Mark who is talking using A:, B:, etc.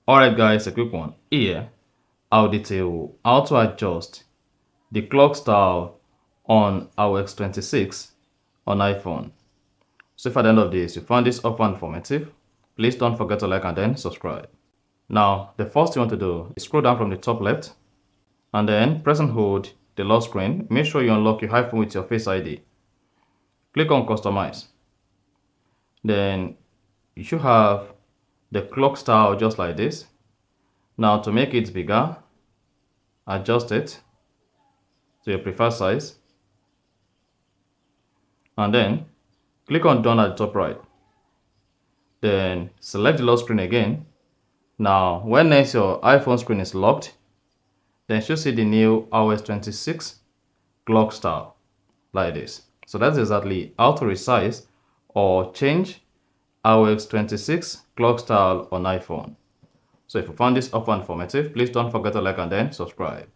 A: Alright guys, a quick one. Here, I'll detail how to adjust the clock style on iOS 26 on iPhone. So if at the end of this you found this helpful and informative, please don't forget to like and then subscribe. Now, the first thing you want to do is scroll down from the top left and then press and hold the lock screen. Make sure you unlock your iPhone with your Face ID. Click on Customize. Then you should have the clock style just like this. Now to make it bigger, adjust it to your preferred size and then click on Done at the top right. Then select the lock screen again. Now when next your iPhone screen is locked, then you should see the new iOS 26 clock style like this. So that's exactly how to resize or change iOS 26 clock style on iPhone. So if you found this helpful and informative, please don't forget to like and then subscribe.